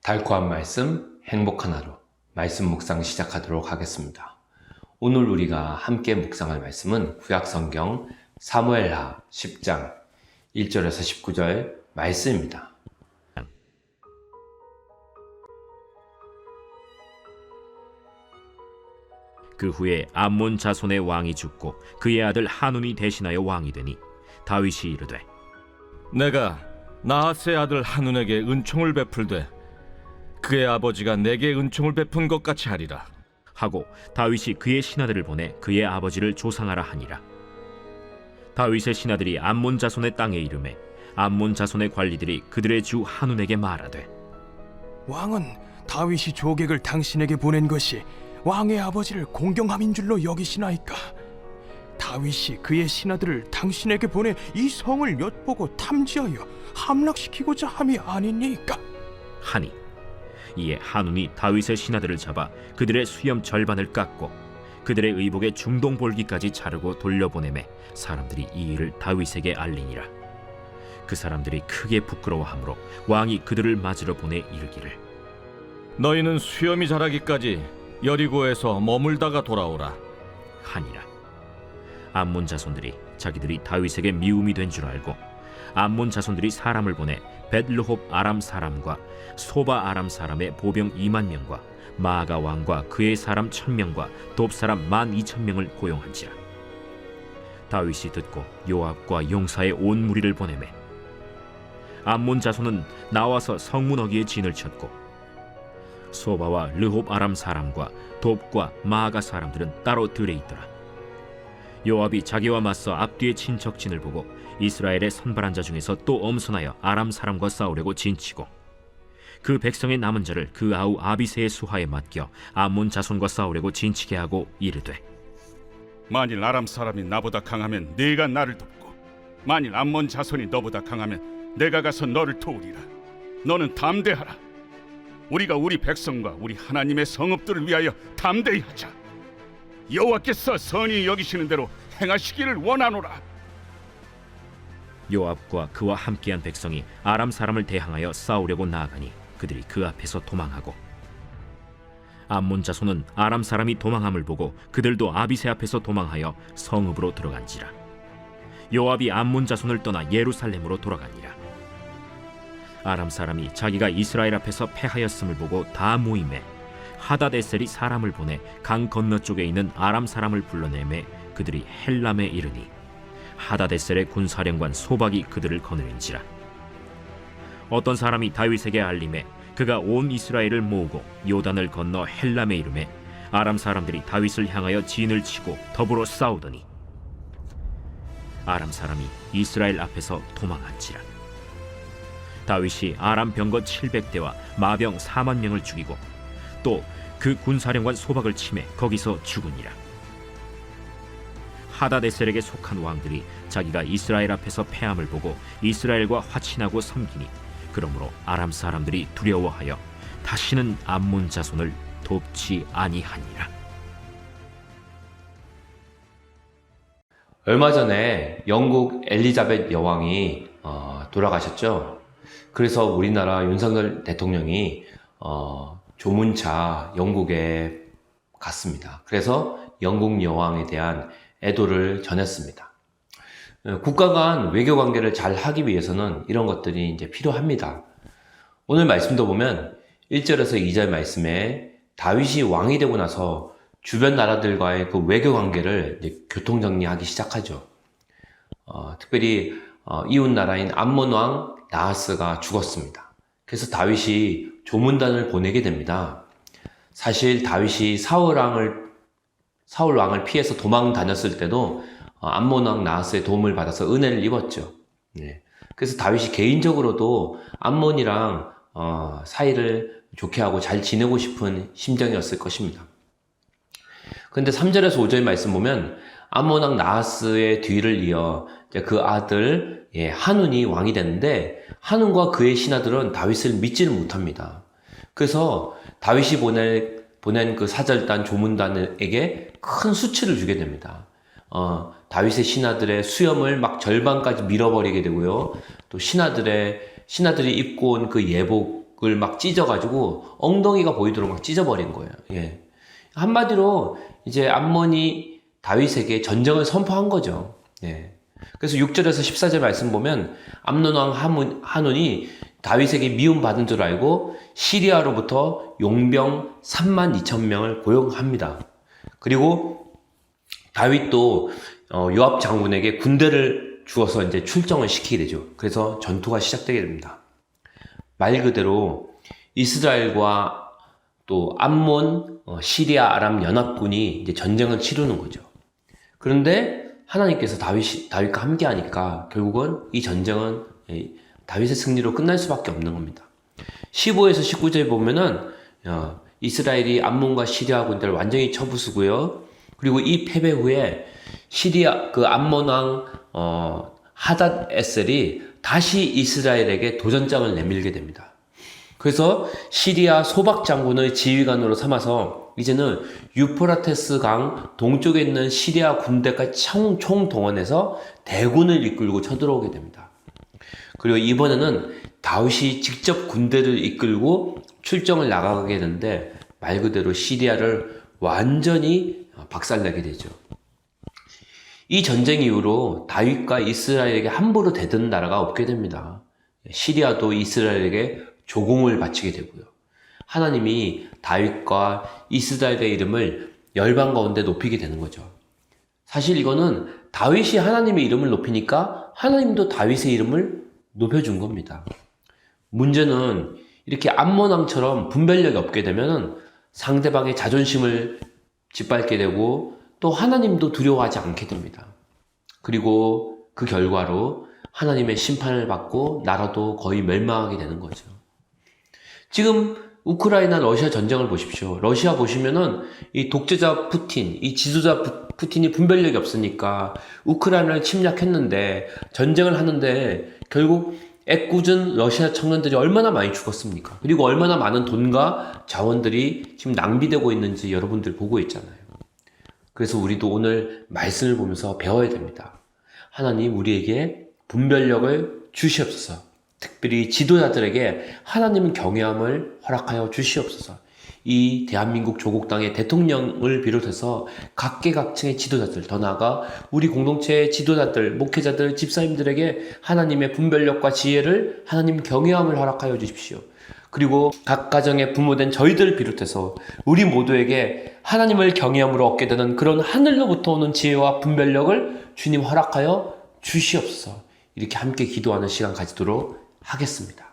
달콤한 말씀, 행복한 하루, 말씀 묵상 시작하도록 하겠습니다. 오늘 우리가 함께 묵상할 말씀은 구약성경 사무엘하 10장 1절에서 19절 말씀입니다. 그 후에 암몬 자손의 왕이 죽고 그의 아들 하눈이 대신하여 왕이 되니 다윗이 이르되 내가 나하스의 아들 하눈에게 은총을 베풀되 그의 아버지가 내게 은총을 베푼 것 같이 하리라 하고 다윗이 그의 신하들을 보내 그의 아버지를 조상하라 하니라. 다윗의 신하들이 암몬 자손의 땅에 이르매 암몬 자손의 관리들이 그들의 주 하눈에게 말하되 왕은 다윗이 조객을 당신에게 보낸 것이 왕의 아버지를 공경함인 줄로 여기시나이까? 다윗이 그의 신하들을 당신에게 보내 이 성을 엿보고 탐지하여 함락시키고자 함이 아니니까? 하니 이에 하눈이 다윗의 신하들을 잡아 그들의 수염 절반을 깎고 그들의 의복의 중동 볼기까지 자르고 돌려보내매 사람들이 이 일을 다윗에게 알리니라. 그 사람들이 크게 부끄러워하므로 왕이 그들을 맞으러 보내 이르기를 너희는 수염이 자라기까지 여리고에서 머물다가 돌아오라 하니라. 암몬 자손들이 자기들이 다윗에게 미움이 된 줄 알고 암몬 자손들이 사람을 보내 벳르홉 아람 사람과 소바 아람 사람의 보병 2만 명과 마아가 왕과 그의 사람 1,000명과 돕 사람 12,000명을 고용한지라. 다윗이 듣고 요압과 용사의 온 무리를 보내매 암몬 자손은 나와서 성문 어귀에 진을 쳤고 소바와 르홉 아람 사람과 돕과 마아가 사람들은 따로 들에 있더라. 요압이 자기와 맞서 앞뒤의 친척진을 보고 이스라엘의 선발한 자 중에서 또 엄선하여 아람 사람과 싸우려고 진치고 그 백성의 남은 자를 그 아우 아비새의 수하에 맡겨 암몬 자손과 싸우려고 진치게 하고 이르되 만일 아람 사람이 나보다 강하면 네가 나를 돕고 만일 암몬 자손이 너보다 강하면 내가 가서 너를 도우리라. 너는 담대하라. 우리가 우리 백성과 우리 하나님의 성읍들을 위하여 담대히 하자. 여호와께서 선히 여기시는 대로 행하시기를 원하노라. 요압과 그와 함께한 백성이 아람 사람을 대항하여 싸우려고 나아가니 그들이 그 앞에서 도망하고 암몬 자손은 아람 사람이 도망함을 보고 그들도 아비새 앞에서 도망하여 성읍으로 들어간지라. 요압이 암몬 자손을 떠나 예루살렘으로 돌아가니라. 아람 사람이 자기가 이스라엘 앞에서 패하였음을 보고 다 모임에 하다데셀이 사람을 보내 강 건너쪽에 있는 아람 사람을 불러내매 그들이 헬람에 이르니 하다데셀의 군사령관 소박이 그들을 거느린지라. 어떤 사람이 다윗에게 알림해 그가 온 이스라엘을 모으고 요단을 건너 헬람에 이르매 아람 사람들이 다윗을 향하여 진을 치고 더불어 싸우더니 아람 사람이 이스라엘 앞에서 도망한지라. 다윗이 아람 병거 700대와 마병 4만 명을 죽이고 또 그 군사령관 소박을 치매 거기서 죽으니라. 하다데셀에게 속한 왕들이 자기가 이스라엘 앞에서 패함을 보고 이스라엘과 화친하고 섬기니 그러므로 아람 사람들이 두려워하여 다시는 암몬 자손을 돕지 아니하니라. 얼마 전에 영국 엘리자벳 여왕이 돌아가셨죠. 그래서 우리나라 윤석열 대통령이 조문차 영국에 갔습니다. 그래서 영국 여왕에 대한 애도를 전했습니다. 국가 간 외교 관계를 잘 하기 위해서는 이런 것들이 이제 필요합니다. 오늘 말씀도 보면 1절에서 2절 말씀에 다윗이 왕이 되고 나서 주변 나라들과의 그 외교 관계를 이제 교통정리하기 시작하죠. 특별히 이웃 나라인 암몬 왕 나하스가 죽었습니다. 그래서 다윗이 조문단을 보내게 됩니다. 사실 다윗이 사울 왕을 피해서 도망 다녔을 때도 암몬 왕 나하스의 도움을 받아서 은혜를 입었죠. 그래서 다윗이 개인적으로도 암몬이랑 사이를 좋게 하고 잘 지내고 싶은 심정이었을 것입니다. 그런데 3절에서 5절 말씀 보면 암몬 왕 나하스의 뒤를 이어 그 아들 하눈이 왕이 되는데 하눈과 그의 신하들은 다윗을 믿지를 못합니다. 그래서 다윗이 보낸 그 사절단 조문단에게 큰 수치를 주게 됩니다. 다윗의 신하들의 수염을 막 절반까지 밀어버리게 되고요. 또 신하들이 입고 온 그 예복 양복을 막 찢어가지고 엉덩이가 보이도록 막 찢어버린 거예요. 예. 한마디로 이제 암몬이 다윗에게 전쟁을 선포한 거죠. 예. 그래서 6절에서 14절 말씀 보면 암논 왕 한온이 다윗에게 미움받은 줄 알고 시리아로부터 용병 3만 2천 명을 고용합니다. 그리고 다윗도 요압 장군에게 군대를 주어서 이제 출정을 시키게 되죠. 그래서 전투가 시작되게 됩니다. 말 그대로 이스라엘과 또 암몬, 시리아, 아람 연합군이 이제 전쟁을 치르는 거죠. 그런데 하나님께서 다윗과 함께 하니까 결국은 이 전쟁은 다윗의 승리로 끝날 수밖에 없는 겁니다. 15에서 19절에 보면은 이스라엘이 암몬과 시리아 군대를 완전히 쳐부수고요. 그리고 이 패배 후에 시리아 그 암몬 왕 하닷 에셀이 다시 이스라엘에게 도전장을 내밀게 됩니다. 그래서 시리아 소박 장군을 지휘관으로 삼아서 이제는 유프라테스 강 동쪽에 있는 시리아 군대까지 총동원해서 대군을 이끌고 쳐들어오게 됩니다. 그리고 이번에는 다윗이 직접 군대를 이끌고 출정을 나가게 되는데 말 그대로 시리아를 완전히 박살내게 되죠. 이 전쟁 이후로 다윗과 이스라엘에게 함부로 대드는 나라가 없게 됩니다. 시리아도 이스라엘에게 조공을 바치게 되고요. 하나님이 다윗과 이스라엘의 이름을 열방 가운데 높이게 되는 거죠. 사실 이거는 다윗이 하나님의 이름을 높이니까 하나님도 다윗의 이름을 높여준 겁니다. 문제는 이렇게 암몬 왕처럼 분별력이 없게 되면 상대방의 자존심을 짓밟게 되고 또 하나님도 두려워하지 않게 됩니다. 그리고 그 결과로 하나님의 심판을 받고 나라도 거의 멸망하게 되는 거죠. 지금 우크라이나 러시아 전쟁을 보십시오. 러시아 보시면은 이 독재자 푸틴, 이 지도자 푸틴이 분별력이 없으니까 우크라이나를 침략했는데 전쟁을 하는데 결국 애꿎은 러시아 청년들이 얼마나 많이 죽었습니까? 그리고 얼마나 많은 돈과 자원들이 지금 낭비되고 있는지 여러분들 보고 있잖아요. 그래서 우리도 오늘 말씀을 보면서 배워야 됩니다. 하나님 우리에게 분별력을 주시옵소서. 특별히 지도자들에게 하나님의 경외함을 허락하여 주시옵소서. 이 대한민국 조국 땅의 대통령을 비롯해서 각계각층의 지도자들, 더 나아가 우리 공동체의 지도자들, 목회자들, 집사님들에게 하나님의 분별력과 지혜를 하나님 경외함을 허락하여 주십시오. 그리고 각 가정의 부모된 저희들을 비롯해서 우리 모두에게 하나님을 경외함으로 얻게 되는 그런 하늘로부터 오는 지혜와 분별력을 주님 허락하여 주시옵소서. 이렇게 함께 기도하는 시간 가지도록 하겠습니다.